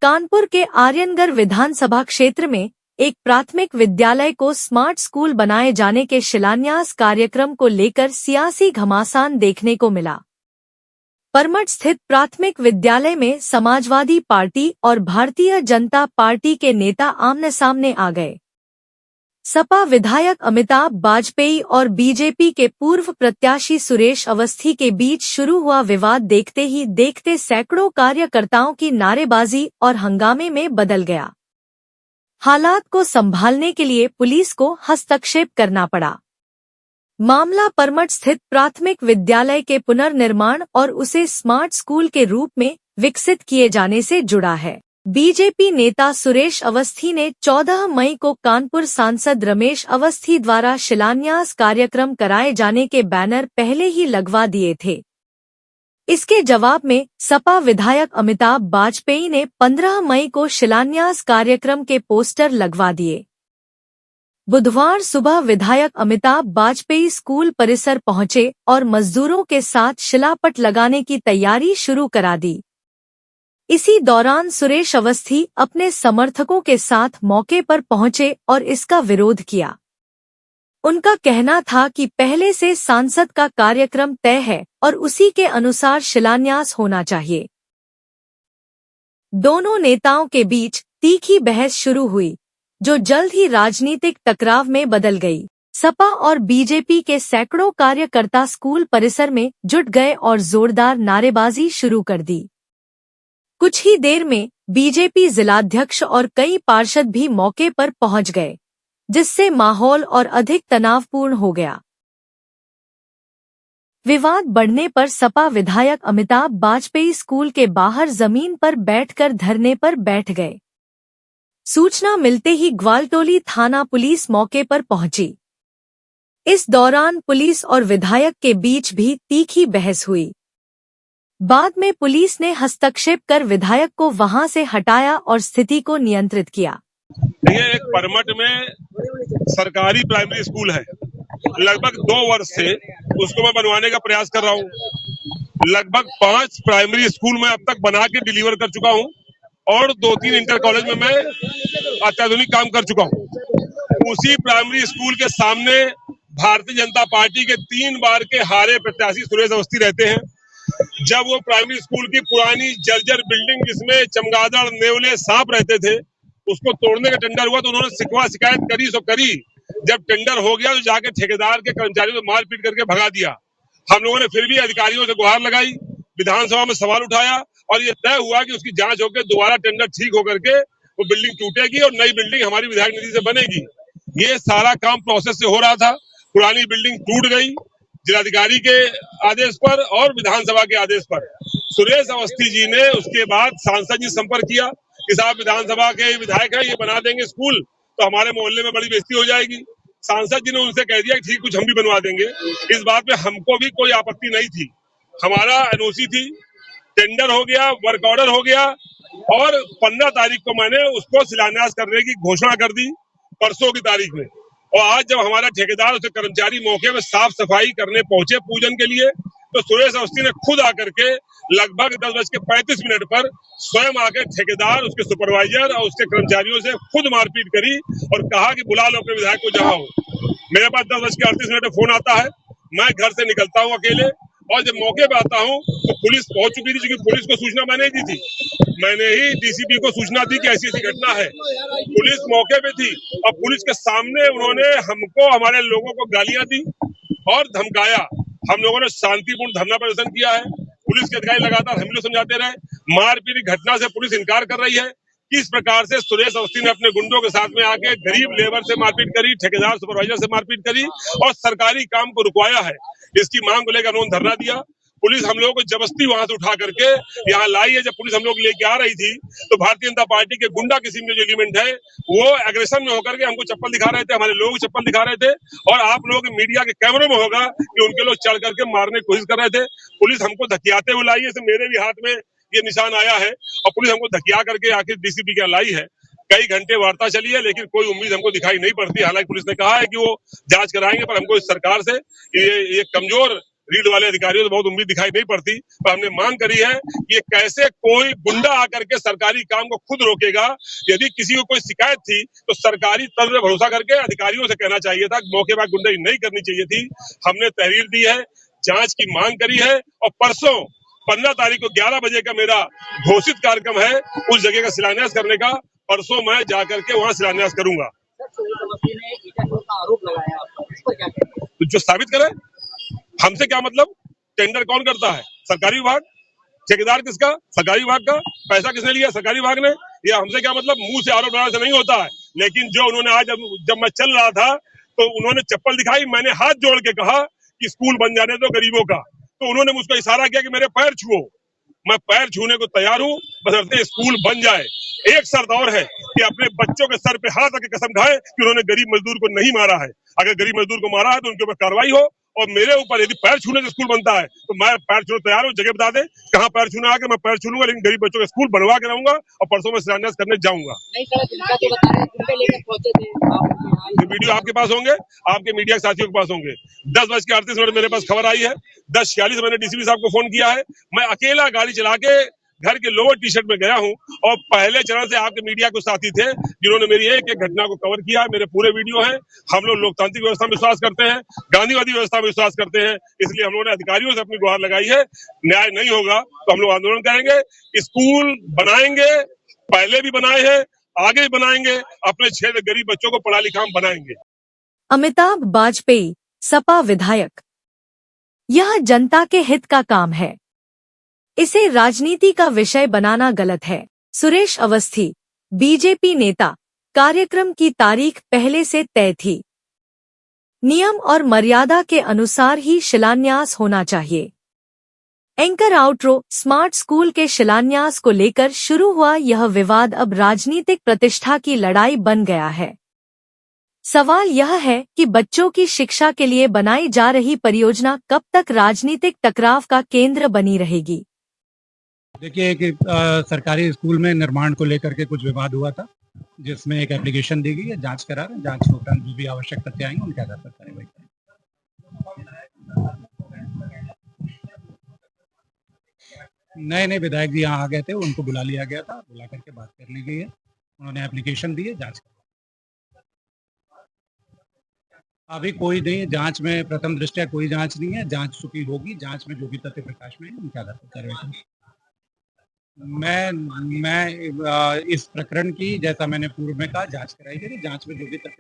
कानपुर के आर्यनगर विधानसभा क्षेत्र में एक प्राथमिक विद्यालय को स्मार्ट स्कूल बनाए जाने के शिलान्यास कार्यक्रम को लेकर सियासी घमासान देखने को मिला। परमठ स्थित प्राथमिक विद्यालय में समाजवादी पार्टी और भारतीय जनता पार्टी के नेता आमने सामने आ गए। सपा विधायक अमिताभ वाजपेयी और बीजेपी के पूर्व प्रत्याशी सुरेश अवस्थी के बीच शुरू हुआ विवाद देखते ही देखते सैकड़ों कार्यकर्ताओं की नारेबाजी और हंगामे में बदल गया। हालात को संभालने के लिए पुलिस को हस्तक्षेप करना पड़ा। मामला परमठ स्थित प्राथमिक विद्यालय के पुनर्निर्माण और उसे स्मार्ट स्कूल के रूप में विकसित किए जाने से जुड़ा है। बीजेपी नेता सुरेश अवस्थी ने 14 मई को कानपुर सांसद रमेश अवस्थी द्वारा शिलान्यास कार्यक्रम कराए जाने के बैनर पहले ही लगवा दिए थे। इसके जवाब में सपा विधायक अमिताभ वाजपेयी ने 15 मई को शिलान्यास कार्यक्रम के पोस्टर लगवा दिए। बुधवार सुबह विधायक अमिताभ वाजपेयी स्कूल परिसर पहुंचे और मजदूरों के साथ शिलापट लगाने की तैयारी शुरू करा दी। इसी दौरान सुरेश अवस्थी अपने समर्थकों के साथ मौके पर पहुंचे और इसका विरोध किया। उनका कहना था कि पहले से सांसद का कार्यक्रम तय है और उसी के अनुसार शिलान्यास होना चाहिए। दोनों नेताओं के बीच तीखी बहस शुरू हुई, जो जल्द ही राजनीतिक टकराव में बदल गई। सपा और बीजेपी के सैकड़ों कार्यकर्ता स्कूल परिसर में जुट गए और जोरदार नारेबाजी शुरू कर दी। कुछ ही देर में बीजेपी जिलाध्यक्ष और कई पार्षद भी मौके पर पहुंच गए, जिससे माहौल और अधिक तनावपूर्ण हो गया। विवाद बढ़ने पर सपा विधायक अमिताभ वाजपेयी स्कूल के बाहर जमीन पर बैठकर धरने पर बैठ गए। सूचना मिलते ही ग्वालटोली थाना पुलिस मौके पर पहुंची। इस दौरान पुलिस और विधायक के बीच भी तीखी बहस हुई। बाद में पुलिस ने हस्तक्षेप कर विधायक को वहां से हटाया और स्थिति को नियंत्रित किया। ये एक परमठ में सरकारी प्राइमरी स्कूल है। लगभग 2 वर्ष से उसको मैं बनवाने का प्रयास कर रहा हूँ। लगभग 5 प्राइमरी स्कूल मैं अब तक बना के डिलीवर कर चुका हूँ और 2-3 इंटर कॉलेज में मैं अत्याधुनिक काम कर चुका हूँ। उसी प्राइमरी स्कूल के सामने भारतीय जनता पार्टी के 3 बार के हारे प्रत्याशी सुरेश अवस्थी रहते हैं। जब वो प्राइमरी स्कूल की पुरानी जर्जर बिल्डिंग जिसमें चमगादड़, नेवले, सांप रहते थे, उसको तोड़ने का टेंडर हुआ तो उन्होंने शिकायत करी सो करी। जब टेंडर हो गया तो जाके ठेकेदार के कर्मचारियों को मार पीट करके भगा दिया। हम लोगों ने फिर भी अधिकारियों से गुहार लगाई, विधानसभा में सवाल उठाया और ये तय हुआ कि उसकी जांच होकर दोबारा टेंडर ठीक होकर के वो बिल्डिंग टूटेगी और नई बिल्डिंग हमारी विधायक निधि से बनेगी। ये सारा काम प्रोसेस से हो रहा था। पुरानी बिल्डिंग टूट गई जिलाधिकारी के आदेश पर और विधानसभा के आदेश पर। सुरेश अवस्थी जी ने उसके बाद सांसद जी संपर्क किया कि साहब विधानसभा के विधायक है, ये बना देंगे स्कूल तो हमारे मोहल्ले में बड़ी बेइज्जती हो जाएगी। सांसद जी ने उनसे कह दिया कि ठीक, कुछ हम भी बनवा देंगे। इस बात में हमको भी कोई आपत्ति नहीं थी। हमारा एनओसी थी, टेंडर हो गया, वर्क ऑर्डर हो गया और 15 तारीख को मैंने उसको शिलान्यास करने की घोषणा कर दी, परसों की तारीख में। और आज जब हमारा ठेकेदार उसे कर्मचारी मौके में साफ सफाई करने पहुंचे पूजन के लिए, तो सुरेश अवस्थी ने खुद आकर के लगभग 10:35 पर स्वयं आकर ठेकेदार, उसके सुपरवाइजर और उसके कर्मचारियों से खुद मारपीट करी और कहा कि बुला लो अपने विधायक को जहां हो। मेरे पास 10:38 पर फोन आता है, मैं घर से निकलता हूँ अकेले और जब मौके पे आता हूँ तो पुलिस पहुंच चुकी थी, क्योंकि पुलिस को सूचना मैंने दी थी। मैंने ही डीसीपी को सूचना दी कि ऐसी ऐसी घटना है। पुलिस मौके पे थी और पुलिस के सामने उन्होंने हमको, हमारे लोगों को गालियां दी और धमकाया। हम लोगों ने शांतिपूर्ण धरना प्रदर्शन किया है। पुलिस के अधिकारी लगातार हम लोग समझाते रहे। मारपीट की घटना से पुलिस इनकार कर रही है। किस प्रकार से सुरेश अवस्थी ने अपने गुंडों के साथ में आके गरीब लेबर से मारपीट करी, ठेकेदार सुपरवाइजर से मारपीट करी और सरकारी काम को रुकवाया है, इसकी मांग को लेकर उन्होंने धरना दिया। पुलिस हम लोगों को जबरदस्ती वहां से उठा करके यहाँ लाई है। जब पुलिस हम लोग लेके आ रही थी तो भारतीय जनता पार्टी के गुंडा किस्म के जो एलिमेंट है वो एग्रेशन में होकर के हमको चप्पल दिखा रहे थे, हमारे लोग चप्पल दिखा रहे थे और आप लोग मीडिया के कैमरों में होगा कि उनके लोग चढ़ करके मारने की कोशिश कर रहे थे। पुलिस हमको धकियाते हुए लाई है, मेरे भी हाथ में ये निशान आया है और पुलिस हमको धकिया करके आखिर डीसीपी के लाई है। कई घंटे वार्ता चली है लेकिन कोई उम्मीद हमको दिखाई नहीं पड़ती। हालांकि पुलिस ने कहा है कि वो जांच कराएंगे, पर हमको इस सरकार से ये कमजोर रीढ़ वाले अधिकारियों से बहुत उम्मीद दिखाई नहीं पड़ती, पर हमने मांग करी है कि ये कैसे कोई गुंडा आकर के सरकारी काम को खुद रोकेगा। यदि किसी को कोई शिकायत थी तो सरकारी तंत्र पर भरोसा करके अधिकारियों से कहना चाहिए था, मौके पर गुंडाई नहीं करनी चाहिए थी। हमने तहरीर दी है, जांच की मांग करी है और परसों 15 तारीख को 11 बजे का मेरा घोषित कार्यक्रम है उस जगह का शिलान्यास करने का। परसों मैं जाकर के वहां शिलान्यास करूंगा। आरोप लगाया आपका, इस पर क्या कहते हैं? तो जो साबित करे, हमसे क्या मतलब? टेंडर कौन करता है? सरकारी विभाग। ठेकेदार किसका? सरकारी विभाग का। पैसा किसने लिया? सरकारी विभाग ने। या हमसे क्या मतलब? मुंह से आरोप लगाने से नहीं होता है। लेकिन जो उन्होंने आज जब मैं चल रहा था तो उन्होंने चप्पल दिखाई, मैंने हाथ जोड़ के कहा कि स्कूल बन जाने दो गरीबों का, तो उन्होंने मुझको इशारा किया कि मेरे पैर छुओ। मैं पैर छूने को तैयार हूँ, बशर्ते स्कूल बन जाए। एक शर्त और है कि अपने बच्चों के सर पे हाथ रख के कसम खाए कि उन्होंने गरीब मजदूर को नहीं मारा है। अगर गरीब मजदूर को मारा है तो उनके ऊपर कार्रवाई हो, और मेरे ऊपर यदि पैर छूने से स्कूल बनता है तो मैं पैर छूने तैयार हूँ। जगह बता दे कहाँ पैर छूने आके मैं पैर छू लूंगा, लेकिन गरीब बच्चों का स्कूल बनवा के रहूंगा और परसों में शिलान्यास करने जाऊंगा। नहीं सर, जिनका तो बता रहे हैं, जिनके लेकर पहुंचे थे आप, ये वीडियो आपके पास होंगे, आपके मीडिया के साथियों के पास होंगे। 10:38 मेरे पास खबर आई है। 10:46 मैंने डीसीपी साहब को फोन किया है। मैं अकेला गाड़ी चला के घर के लोअर टी शर्ट में गया हूं और पहले चरण से आपके मीडिया के साथी थे जिन्होंने मेरी एक एक घटना को कवर किया है। मेरे पूरे वीडियो हैं। हम लोग लोकतांत्रिक व्यवस्था में विश्वास करते हैं, गांधीवादी व्यवस्था में विश्वास करते हैं, इसलिए हम लोगों ने अधिकारियों से अपनी गुहार लगाई है। न्याय नहीं होगा तो हम लोग आंदोलन करेंगे, स्कूल बनाएंगे, पहले भी बनाए हैं, आगे भी बनाएंगे, अपने क्षेत्र गरीब बच्चों को पढ़ा लिखा बनाएंगे। अमिताभ बाजपेयी, सपा विधायक। यह जनता के हित का काम है, इसे राजनीति का विषय बनाना गलत है। सुरेश अवस्थी, बीजेपी नेता। कार्यक्रम की तारीख पहले से तय थी। नियम और मर्यादा के अनुसार ही शिलान्यास होना चाहिए। Anchor outro. स्मार्ट स्कूल के शिलान्यास को लेकर शुरू हुआ यह विवाद अब राजनीतिक प्रतिष्ठा की लड़ाई बन गया है। सवाल यह है कि बच्चों की शिक्षा के लिए बनाई जा रही परियोजना कब तक राजनीतिक टकराव का केंद्र बनी रहेगी। देखिए कि सरकारी स्कूल में निर्माण को लेकर के कुछ विवाद हुआ था, जिसमें एक एप्लीकेशन दी गई है, जांच करा रहे हैं। जांच के उपरांत जो भी आवश्यक तथ्य आएंगे उनके आधार पर कार्रवाई करेंगे। नए विधायक जी यहाँ आ गए थे, उनको बुला लिया गया था, बुला करके बात करने गई है। उन्होंने एप्लीकेशन दी है, जांच कर अभी कोई नहीं, जांच में प्रथम दृष्टया कोई जांच नहीं है। जांच चुकी होगी, जांच में जो भी तथ्य प्रकाश में है उनके आधार पर कार्रवाई करेंगे। मैं इस प्रकरण की, जैसा मैंने पूर्व में कहा, जांच कराई गई। जांच में जो भी तथ्य